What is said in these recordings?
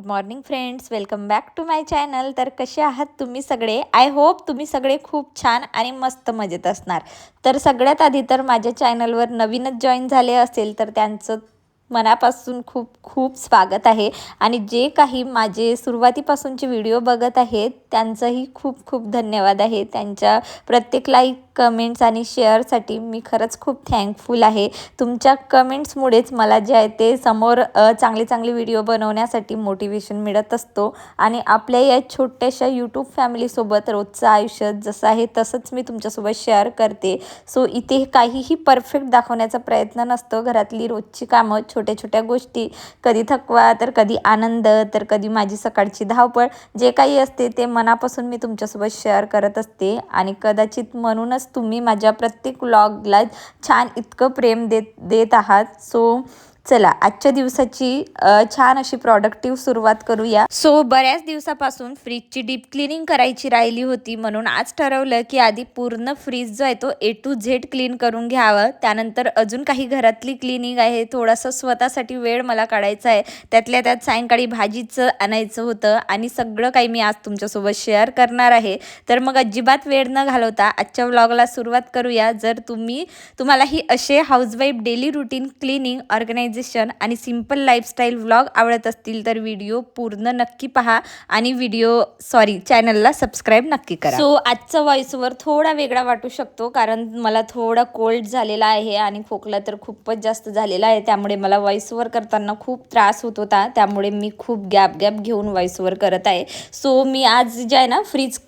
Morning friends, welcome back to my channel. तर कसे आहात तुम्ही सगळे? आय होप तुम्ही सगळे खूप छान आणि मस्त मजेत असणार। तर सगळ्यात आधी तर माझ्या चॅनलवर नवीनच जॉईन झाले असेल तर त्यांचं मनापासून खूप खूप स्वागत आहे। आणि जे काही माझे सुरुवातीपासूनचे व्हिडिओ बघत आहेत त्यांचंही खूप खूप धन्यवाद आहे। त्यांच्या प्रत्येक लाईक, कमेंट्स आणि शेअरसाठी मी खरंच खूप थँकफुल आहे। तुमच्या कमेंट्समुळेच मला जे आहे ते समोर चांगले चांगले व्हिडिओ बनवण्यासाठी मोटिवेशन मिळत असतो। आणि आपल्या या छोट्याशा यूट्यूब फॅमिलीसोबत रोजचं आयुष्य जसं आहे तसंच मी तुमच्यासोबत शेअर करते। सो इथे काहीही परफेक्ट दाखवण्याचा प्रयत्न नसतो। घरातली रोजची कामं, छोट्या छोट्या गोष्टी, कधी थकवा तर कधी आनंद तर कधी माझी सकाळची धावपळ, जे काही असते ते मनापासून मी तुमच्यासोबत शेअर करत असते। आणि कदाचित म्हणूनच तुम्ही माझ्या प्रत्येक व्लॉगला छान इतकं प्रेम देत आहात। सो चला आजच्या दिवसाची छान अशी प्रोडक्टिव्ह सुरुवात करूया। सो बऱ्याच दिवसापासून फ्रीजची डीप क्लिनिंग करायची राहिली होती, म्हणून आज ठरवलं की आधी पूर्ण फ्रीज जो आहे तो A to Z क्लीन करून घ्यावं। त्यानंतर अजून काही घरातली क्लिनिंग आहे, थोडासा स्वतःसाठी वेळ मला काढायचा आहे। त्यातल्या त्यात सायंकाळी भाजीचं आणायचं होतं आणि सगळं काही मी आज तुमच्यासोबत शेअर करणार आहे। तर मग अजिबात वेळ न घालवता आजच्या व्लॉगला सुरुवात करूया। जर तुम्हालाही असे housewife daily routine, cleaning, organisation आणि सिंपल लाईफस्टाईल व्लॉग आवडत असतील तर व्हिडिओ पूर्ण नक्की पहा आणि चॅनलला सबस्क्राईब नक्की करा। सो आजचा व्हॉइस ओव्हर थोडा वेगळा वाटू शकतो कारण मला थोडा कोल्ड झालेला आहे आणि खोकला तर खूपच जास्त झालेला आहे। त्यामुळे मला व्हॉइस ओव्हर करताना खूप त्रास होत होता, त्यामुळे मी खूप गॅप घेऊन व्हॉइस ओव्हर करत आहे। सो मी आज जे आहे ना फ्रीज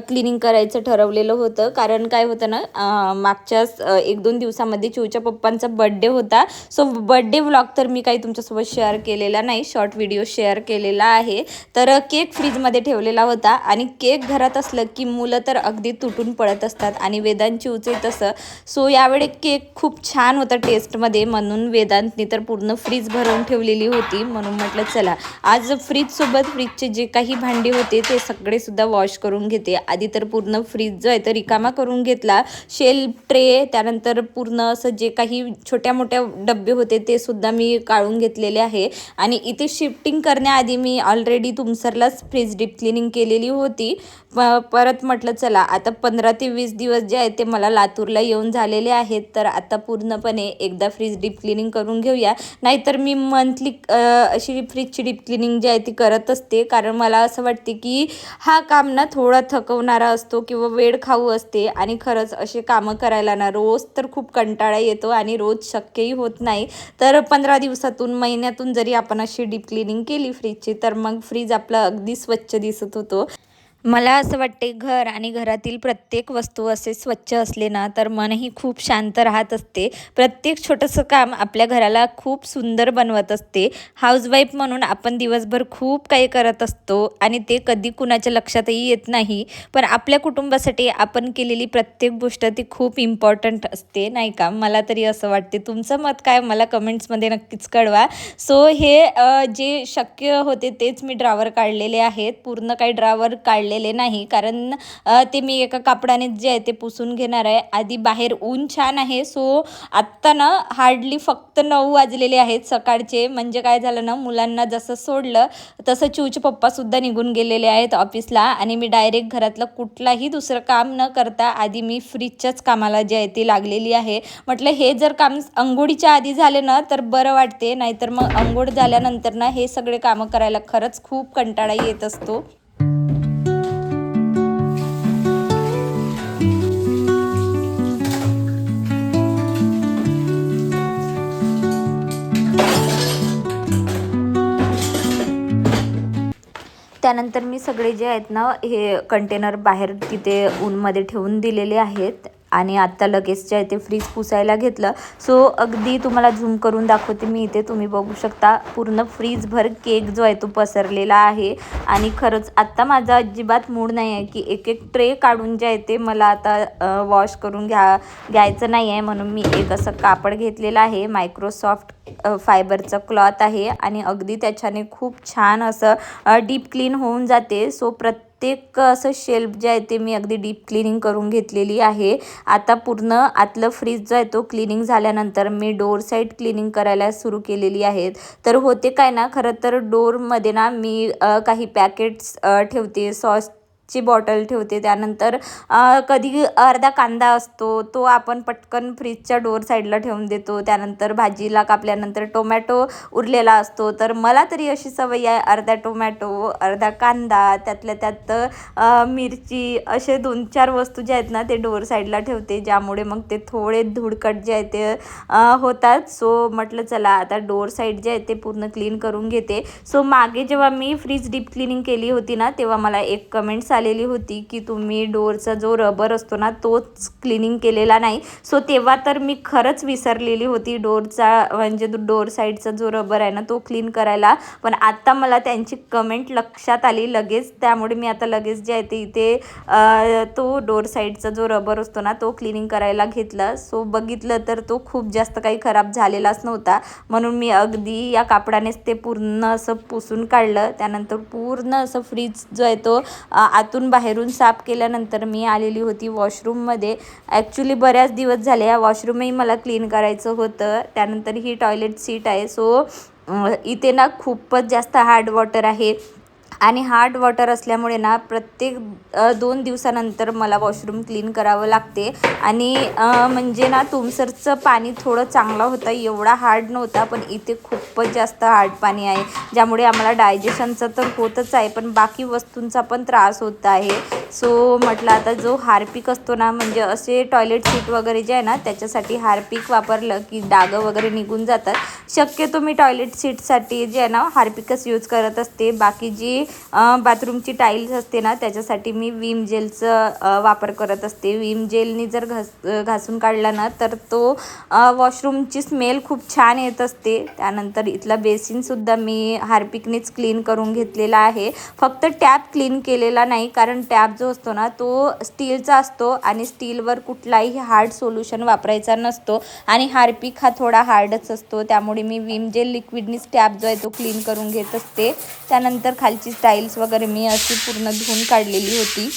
क्लिनिंग करायचं ठरवलेलं होतं, कारण काय होतं ना, मागच्याच 1-2 दिवसामध्ये चिऊच्या पप्पांचा बर्थडे होता। सो बर्थडे व्लॉग तर मी काही तुमच्यासोबत शेअर केलेला नाही, शॉर्ट व्हिडिओ शेअर केलेला आहे। तर केक फ्रीजमध्ये ठेवलेला होता आणि केक घरात असलं की मुलं तर अगदी तुटून पडत असतात आणि वेदांत चिऊचे तसं। सो यावेळी केक खूप छान होता टेस्टमध्ये, म्हणून वेदांतनी तर पूर्ण फ्रीज भरवून ठेवलेली होती। म्हणून म्हटलं चला आज फ्रीजसोबत फ्रीजचे जे काही भांडी होते ते सगळे सुद्धा वॉश करून घेते। आधी तर पूर्ण फ्रीज जो आहे तर रिकामा करून घेतला, शेल्फ, ट्रे, त्यानंतर पूर्ण असं जे काही छोट्या मोठ्या डब्बे होते ते सुद्धा मी काढून घेतलेले आहे। आणि इथे शिफ्टिंग करण्याआधी मी ऑलरेडी तुमसरलाच फ्रीज डीप क्लिनिंग केलेली होती। परत म्हटलं चला आता 15 ते 20 दिवस जे आहेत ते मला लातूरला येऊन झालेले आहेत, तर आता पूर्णपणे एकदा फ्रीज डीप क्लिनिंग करून घेऊया। नाहीतर मी मंथली अशी फ्रीजची डीप क्लिनिंग जी आहे ती करत असते, कारण मला असं वाटते की हा काम ना थोडा थकवणारा असतो किंवा वेळ खाऊ असते। आणि खरंच असे कामं करायला ना रोज तर खूप कंटाळा येतो आणि रोज शक्यही होत नाही। तर 15 दिवसातून, महिन्यातून जरी आपण अशी डीप क्लिनिंग केली फ्रीजची तर मग फ्रीज आपला अगदी स्वच्छ दिसत होतो। मला असं वाटते घर आणि घरातील प्रत्येक वस्तू असे स्वच्छ असले ना तर मनही खूप शांत राहत असते। प्रत्येक छोटंसं काम आपल्या घराला खूप सुंदर बनवत असते। हाऊसवाईफ म्हणून आपण दिवसभर खूप काही करत असतो आणि ते कधी कुणाच्या लक्षातही येत नाही, पण आपल्या कुटुंबासाठी आपण केलेली प्रत्येक गोष्ट ती खूप इम्पॉर्टंट असते, नाही का? मला तरी असं वाटते। तुमचं मत काय मला कमेंट्समध्ये नक्कीच कळवा। सो हे जे शक्य होते तेच मी ड्रावर काढलेले आहेत, पूर्ण काही ड्रावर काढले नाही, कारण ते मी एका कापडाने जे आहे ते पुसून घेणार आहे। आधी बाहेर ऊन छान आहे, सो आत्ता ना हार्डली फक्त 9 वाजलेले आहेत सकाळचे। म्हणजे काय झालं ना, मुलांना जसं सोडलं तसं चिऊचे पप्पा सुद्धा निघून गेलेले आहेत ऑफिसला आणि मी डायरेक्ट घरातलं कुठलाही दुसरं काम न करता आधी मी फ्रीजच्याच कामाला जे आहे ते लागलेली आहे। म्हटलं हे जर काम अंघोळीच्या आधी झाले ना तर बरं वाटते, नाहीतर मग अंघोळ झाल्यानंतर ना हे सगळे कामं करायला खरंच खूप कंटाळा येत असतो। त्यानंतर मी सगळे जे आहेत ना हे कंटेनर बाहेर तिथे ऊनमध्ये ठेवून दिलेले आहेत आणि आत्ता लगेच जे आहे ते फ्रीज पुसायला घेतलं। सो अगदी तुम्हाला झूम करून दाखवते मी, इथे तुम्ही बघू शकता पूर्ण फ्रीजभर केक जो आहे तो पसरलेला आहे। आणि खरंच आत्ता माझा अजिबात मूड नाही आहे की एक एक ट्रे काढून जे आहे ते मला आता वॉश करून घ्यायचं नाही आहे, म्हणून मी एक असं कापड घेतलेलं आहे, मायक्रोसॉफ्ट फायबरचं क्लॉथ आहे आणि अगदी त्याच्याने खूप छान असं डीप क्लीन होऊन जाते। सो प्रत्येक असं शेल्फ जे आहे ते मी अगदी डीप क्लिनिंग करून घेतलेली आहे. आता पूर्ण आतलं फ्रीज जो आहे तो क्लिनिंग झाल्यानंतर मी डोअर साईड क्लिनिंग करायला सुरू केलेली आहेत. तर होते काय ना, खरं तर डोअरमध्ये ना मी काही पॅकेट्स ठेवते, सॉसची बॉटल ठेवते. त्यानंतर कधी अर्धा कांदा असतो तो आपण पटकन फ्रीजच्या डोअर साईडला ठेवून देतो. त्यानंतर भाजीला कापल्यानंतर टोमॅटो उरलेला असतो, तर मला तरी अशी सवय आहे अर्धा टोमॅटो, अर्धा कांदा, त्यातल्या त्यात मिरची, असे 2-4 वस्तू ज्या आहेत ना ते डोअर साईडला ठेवते, ज्यामुळे मग ते थोडे धुडकट जे आहे ते होतात. सो म्हटलं चला आता डोअर साईड जे आहे ते पूर्ण क्लीन करून घेते. सो मागे जेव्हा मी फ्रीज डीप क्लिनिंग केली होती ना, तेव्हा मला एक कमेंट्स आलेली होती की तुम्ही डोअरचा जो रबर असतो ना तोच क्लिनिंग केलेला नाही. सो तेव्हा तर मी खरंच विसरलेली होती डोअरचा, म्हणजे डोअर साईडचा जो रबर आहे ना तो क्लीन करायला. पण आता मला त्यांची कमेंट लक्षात आली लगेच, त्यामुळे मी आता लगेच जे आहे ते इथे तो डोअर साईडचा जो रबर असतो ना तो क्लिनिंग करायला घेतला. सो बघितलं तर तो खूप जास्त काही खराब झालेलाच नव्हता, म्हणून मी अगदी या कापडानेच ते पूर्ण असं पुसून काढलं. त्यानंतर पूर्ण असं फ्रीज जो आहे तो आतून बाहेरून साफ केल्यानंतर मी आलेली होती वॉशरूममध्ये. ॲक्च्युली बऱ्याच दिवस झाले या वॉशरूमही मला क्लीन करायचं होतं. त्यानंतर ही टॉयलेट सीट आहे. सो इथे ना खूपच जास्त हार्ड वॉटर आहे आणि हार्ड वॉटर असल्यामुळे ना प्रत्येक 2 दिवसानंतर मला वॉशरूम क्लीन करावं लागते. आणि म्हणजे ना तुमसरचं पाणी थोडं चांगलं होतं, एवढा हार्ड नव्हता, पण इथे खूपच जास्त हार्ड पाणी आहे, ज्यामुळे आम्हाला डायजेशनचं तर होतच आहे पण बाकी वस्तूंचा पण त्रास होत आहे. सो म्हटलं आता जो हार्पिक असतो ना, म्हणजे असे टॉयलेट सीट वगैरे जे आहे ना त्याच्यासाठी हार्पिक वापरलं की डागं वगैरे निघून जातात. शक्यतो मी टॉयलेट सीटसाठी जे आहे ना हार्पिकच यूज करत असते. बाकी जी बाथरूमची टाईल्स असते ना त्याच्यासाठी मी विम जेलचं वापर करत असते. विम जेलनी जर घासून काढला ना तर तो वॉशरूमची स्मेल खूप छान येत असते. त्यानंतर इथला बेसिनसुद्धा मी हार्पिकनेच क्लीन करून घेतलेला आहे. फक्त टॅप क्लीन केलेला नाही, कारण टॅप जो असतो ना तो स्टीलचा असतो आणि स्टीलवर कुठलाही हार्ड सोल्युशन वापरायचा नसतो आणि हार्पिक हा थोडा हार्डच असतो, त्यामुळे मी विम जेल लिक्विडनीच टॅप जो आहे तो क्लीन करून घेत असते. त्यानंतर खालची टाईल्स वगैरे मी अशी पूर्ण धुवून काढलेली होती.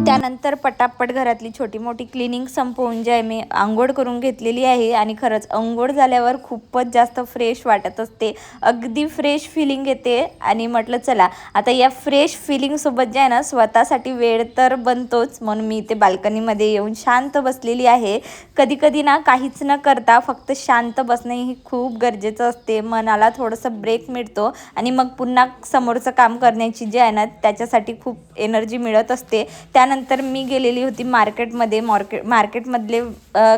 त्यानंतर पटापट घरातली छोटी मोठी क्लिनिंग संपवून जे आहे मी अंघोळ करून घेतलेली आहे. आणि खरंच अंघोळ झाल्यावर खूपच जास्त फ्रेश वाटत असते, अगदी फ्रेश फिलिंग येते. आणि म्हटलं चला आता या फ्रेश फिलिंगसोबत जे आहे ना स्वतःसाठी वेळ तर बनतोच, म्हणून मी इथे बाल्कनीमध्ये येऊन शांत बसलेली आहे. कधी कधी ना काहीच न करता फक्त शांत बसणे ही खूप गरजेचं असते, मनाला थोडंसं ब्रेक मिळतो आणि मग पुन्हा समोरचं काम करण्याची जे आहे ना त्याच्यासाठी खूप एनर्जी मिळत असते. त्यानंतर मी गेलेली होती मार्केटमध्ये. मार्केटमधले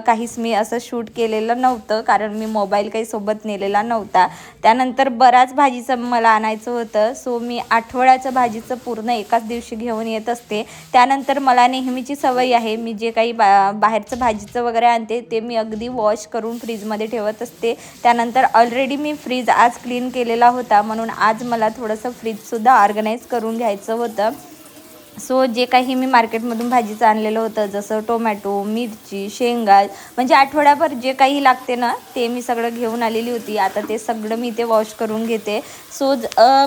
काहीच मी असं शूट केलेलं नव्हतं, कारण मी मोबाईल काही सोबत नेलेला नव्हता. त्यानंतर बराच भाजीचं मला आणायचं होतं. सो मी आठवड्याचं भाजीचं पूर्ण एकाच दिवशी घेऊन येत असते. त्यानंतर मला नेहमीची सवय आहे, मी जे काही बाहेरचं भाजीचं वगैरे आणते ते मी अगदी वॉश करून फ्रीजमध्ये ठेवत असते. त्यानंतर ऑलरेडी मी फ्रीज आज क्लीन केलेला होता, म्हणून आज मला थोडंसं फ्रीजसुद्धा ऑर्गनाईज करून घ्यायचं होतं. सो जे काही मी मार्केटमधून भाजीचं आणलेलं होतं, जसं टोमॅटो, मिरची, शेंगा, म्हणजे आठवड्याभर जे काही लागते ना ते मी सगळं घेऊन आलेली होती. आता ते सगळं मी इथे वॉश करून घेते. सो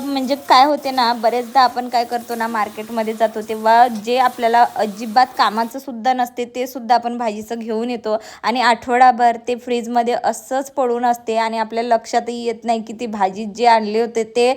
म्हणजे काय होते ना, बरेचदा आपण काय करतो ना मार्केटमध्ये जातो तेव्हा जे आपल्याला अजिबात कामाचं सुद्धा नसते ते सुद्धा आपण भाजीचं घेऊन येतो आणि आठवडाभर ते फ्रीजमध्ये असंच पडून असते आणि आपल्या लक्षातही येत नाही की ती भाजी जे आणले होते ते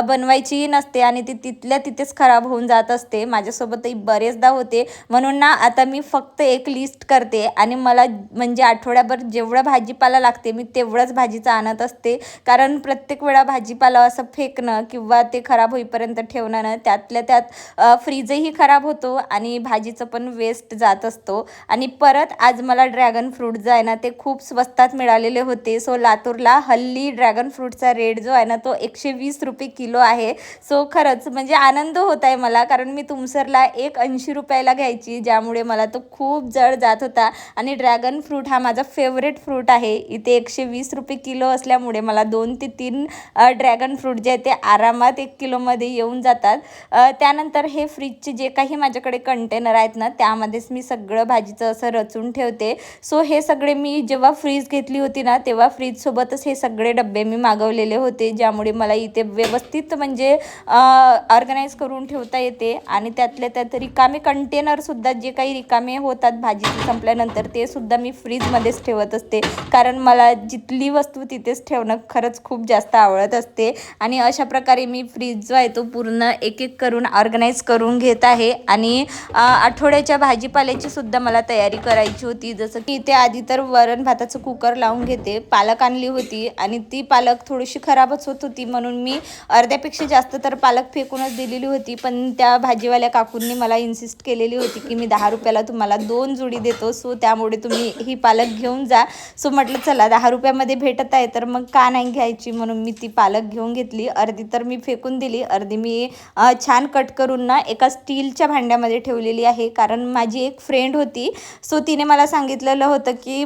बनवायचीही नसते आणि ती तिथल्या तिथेच खराब होऊन जात असते. माझ्यासोबतही बरेचदा होते, म्हणून ना आता मी फक्त एक लिस्ट करते आणि मला म्हणजे आठवड्याभर जेवढं भाजीपाला लागते मी तेवढंच भाजीचं आणत असते. कारण प्रत्येक वेळा भाजीपाला असं फेकणं किंवा ते खराब होईपर्यंत ठेवणं ना, त्यातल्या त्यात फ्रीजही खराब होतो आणि भाजीचं पण वेस्ट जात असतो. आणि परत आज मला ड्रॅगन फ्रूट जो आहे ना ते खूप स्वस्तात मिळालेले होते. सो लातूरला हल्ली ड्रॅगन फ्रूटचा रेट जो आहे ना तो 120 रुपये किलो आहे. सो खरंच म्हणजे आनंद होत आहे मला, कारण मी ज्युसरला एक 80 रुपयाला घ्यायची, ज्यामुळे मला तो खूप जड जात होता. आणि ड्रॅगन फ्रूट हा माझा फेवरेट फ्रूट आहे. इथे 120 रुपये किलो असल्यामुळे मला 2 ते 3 ड्रॅगन फ्रूट जे आहे ते आरामात 1 किलोमध्ये येऊन जातात. त्यानंतर हे फ्रीजचे जे काही माझ्याकडे कंटेनर आहेत ना, त्यामध्येच मी सगळं भाजीचं असं रचून ठेवते. सो हे सगळे मी जेव्हा फ्रीज घेतली होती ना, तेव्हा फ्रीजसोबतच हे सगळे डब्बे मी मागवलेले होते, ज्यामुळे मला इथे व्यवस्थित म्हणजे ऑर्गनाईज करून ठेवता येते. आणि त्यातल्या त्यात रिकामे कंटेनरसुद्धा जे काही रिकामे होतात भाजी संपल्यानंतर, ते सुद्धा मी फ्रीजमध्येच ठेवत असते, कारण मला जिथली वस्तू तिथेच ठेवणं खरंच खूप जास्त आवडत असते. आणि अशा प्रकारे मी फ्रीज जो आहे तो पूर्ण एक एक करून ऑर्गनाईज करून घेत आहे. आणि आठवड्याच्या भाजीपाल्याची सुद्धा मला तयारी करायची होती. जसं की इथे आधी तर वरण भाताचं कुकर लावून घेते. पालक आणली होती आणि ती पालक थोडीशी खराबच होत होती, म्हणून मी अर्ध्यापेक्षा जास्त तर पालक फेकूनच दिलेली होती. पण त्या भाजीवाल्या काकूंनी मला इन्सिस्ट केलेली होती की मी 10 रुपयाला तुम्हाला 2 जुडी देतो, सो त्यामुळे तुम्ही ही पालक घेऊन जा. सो म्हटलं चला 10 रुपयामध्ये भेटत आहे तर मग का नाही घ्यायची, म्हणून मी ती पालक घेऊन घेतली. अर्धी तर मी फेकून दिली, अर्धी मी छान कट करून ना एका स्टीलच्या भांड्यामध्ये ठेवलेली आहे. कारण माझी एक फ्रेंड होती, सो तिने मला सांगितलेलं होतं की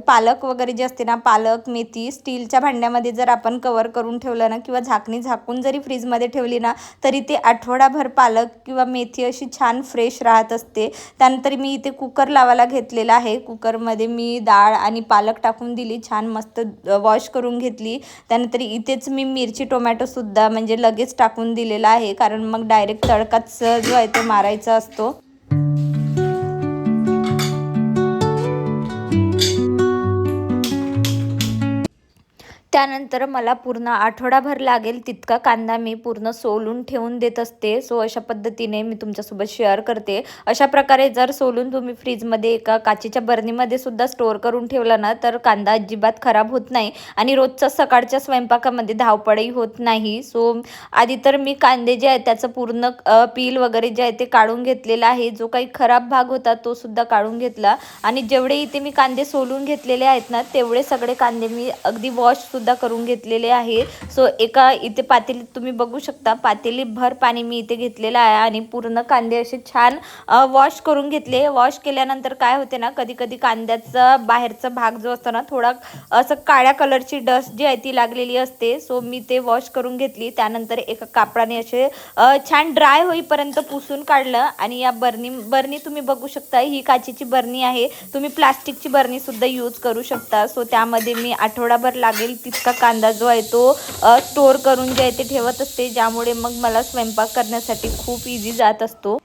पालक वगैरे जे असते ना, पालक मेथी स्टीलच्या भांड्यामध्ये जर आपण कवर करून ठेवलं ना, किंवा झाकणी झाकून जरी फ्रीजमध्ये ठेवली ना, तरी ते आठवडाभर पालक किंवा मेथी अशी छान फ्रेश राहत असते. त्यानंतर मी इथे कुकर लावायला घेतलेला आहे. कुकरमध्ये मी डाळ आणि पालक टाकून दिली, छान मस्त वॉश करून घेतली. त्यानंतर इथेच मी मिरची टोमॅटोसुद्धा म्हणजे लगेच टाकून दिलेला आहे, कारण मग डायरेक्ट तडकाच जो आहे तो मारायचा असतो. त्यानंतर मला पूर्ण आठवडाभर लागेल तितका कांदा मी पूर्ण सोलून ठेवून देत असते. सो अशा पद्धतीने मी तुमच्यासोबत शेअर करते. अशा प्रकारे जर सोलून तुम्ही फ्रीजमध्ये एका काचेच्या बरणीमध्ये सुद्धा स्टोअर करून ठेवला ना, तर कांदा अजिबात खराब होत नाही आणि रोजच्या सकाळच्या स्वयंपाकामध्ये धावपळही होत नाही. सो आधी तर मी कांदे जे आहेत त्याचं पूर्ण पील वगैरे जे आहे ते काढून घेतलेलं आहे. जो काही खराब भाग होता तो सुद्धा काढून घेतला. आणि जेवढे इथे मी कांदे सोलून घेतलेले आहेत ना, तेवढे सगळे कांदे मी अगदी वॉश सुद्धा करून घेतलेले आहे. सो एका इथे पातेलीत तुम्ही बघू शकता, पातेली भर पाणी मी इथे घेतलेलं आहे आणि पूर्ण कांदे असे छान वॉश करून घेतले. वॉश केल्यानंतर काय होते ना, कधी कधी कांद्याचा बाहेरचा भाग जो असतो ना, थोडा असं काळ्या कलरची डस्ट जी आहे ती लागलेली असते. सो मी ते वॉश करून घेतली. त्यानंतर एका कापडाने असे छान ड्राय होईपर्यंत पुसून काढलं. आणि या बरणी तुम्ही बघू शकता, ही काचेची बरणी आहे. तुम्ही प्लास्टिकची बरणी सुद्धा यूज करू शकता. सो त्यामध्ये मी आठवडाभर लागेल तितका कांदा जो आहे तो स्टोअर करून जे आहे ते ठेवत असते, ज्यामुळे मग मला स्वयंपाक करण्यासाठी खूप इझी जात असतो.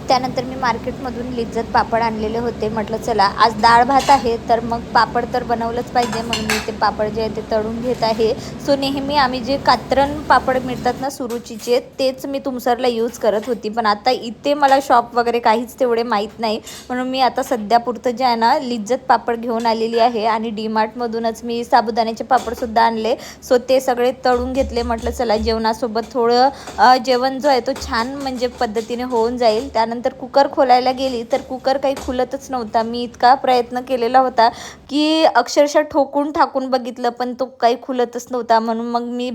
त्यानंतर मी मार्केटमधून लिज्जत पापड आणलेले होते. म्हटलं चला आज डाळ भात आहे तर मग पापड तर बनवलंच पाहिजे, म्हणून मी ते पापड जे आहे ते तळून घेत आहे. सो नेहमी आम्ही जे कात्रण पापड मिळतात ना सुरुचीचे, तेच मी तुमसरला यूज करत होती. पण आता इथे मला शॉप वगैरे काहीच तेवढे माहीत नाही, म्हणून मी आता सध्यापुरतं जे आहे ना लिज्जत पापड घेऊन आलेली आहे. आणि डीमार्टमधूनच मी साबुदाण्याचे पापडसुद्धा आणले. सो ते सगळे तळून घेतले. म्हटलं चला जेवणासोबत थोडं जेवण जो आहे तो छान म्हणजे पद्धतीने होऊन जाईल. त्यानंतर कुकर खोलायला गेली तर कुकर काही खुलतच नव्हता. मी इतका प्रयत्न केलेला होता की अक्षरशः ठोकून ठाकून बघितलं, पण तो काही खुलतच नव्हता. म्हणून मग मी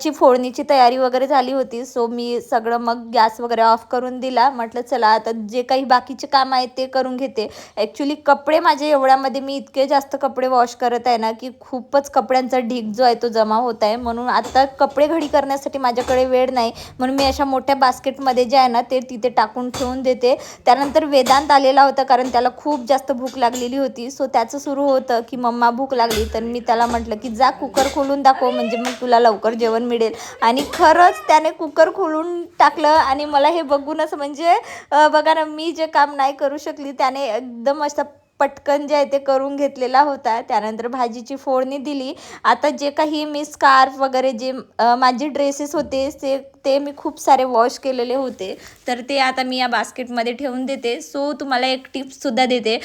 ची फोडणीची तयारी वगैरे झाली होती. सो मी सगळं मग गॅस वगैरे ऑफ करून दिला. म्हटलं चला आता जे काही बाकीचे काम आहेत ते करून घेते. ॲक्च्युली कपडे माझे एवढ्यामध्ये मी इतके जास्त कपडे वॉश करत आहे ना, की खूपच कपड्यांचा ढीग जो आहे तो जमा होत आहे. म्हणून आता कपडे घडी करण्यासाठी माझ्याकडे वेळ नाही, म्हणून मी अशा मोठ्या बास्केटमध्ये जे आहे ना ते तिथे टाकून ठेवून देते. त्यानंतर वेदांत आलेला होता, कारण त्याला खूप जास्त भूक लागलेली होती. सो त्याचं सुरू होतं की मम्मा भूक लागली. तर मी त्याला म्हटलं की जा कुकर खोलून दाखव, म्हणजे मग तुला लवकर जेवण मिळेल. आणि खरंच त्याने कुकर खोलून टाकलं आणि मला हे बघूनच म्हणजे बघा ना, मी जे काम नाही करू शकली त्याने एकदम असं पटकन जे आहे ते करून घेतलेला होता. त्यानंतर भाजीची फोडणी दिली. आता जे काही मी स्कार्फ वगैरे जे माझे ड्रेसेस होते ते ते मी खूप सारे वॉश केलेले होते, तर ते आता मी या बास्केटमध्ये ठेवून देते. सो तुम्हाला एक टिप्ससुद्धा देते,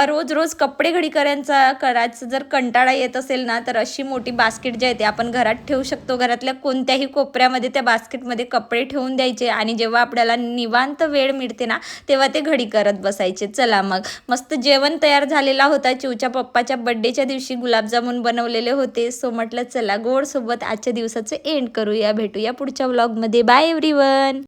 रोज रोज कपडे घडी करायचं जर कंटाळा येत असेल ना, तर अशी मोठी बास्केट जी आहे ते आपण घरात ठेवू शकतो. घरातल्या कोणत्याही कोपऱ्यामध्ये त्या बास्केटमध्ये कपडे ठेवून द्यायचे आणि जेव्हा आपल्याला निवांत वेळ मिळते ना, तेव्हा ते घडी करत बसायचे. चला मग मस्त जेवण तयार झालेला होता. चिवच्या पप्पाच्या बड्डेच्या दिवशी गुलाबजामुन बनवलेले होते. सो म्हटलं चला गोड सोबत आजच्या दिवसाचं एंड करूया. भेटूया पुढच्या व्लॉगमध्ये. Bye everyone.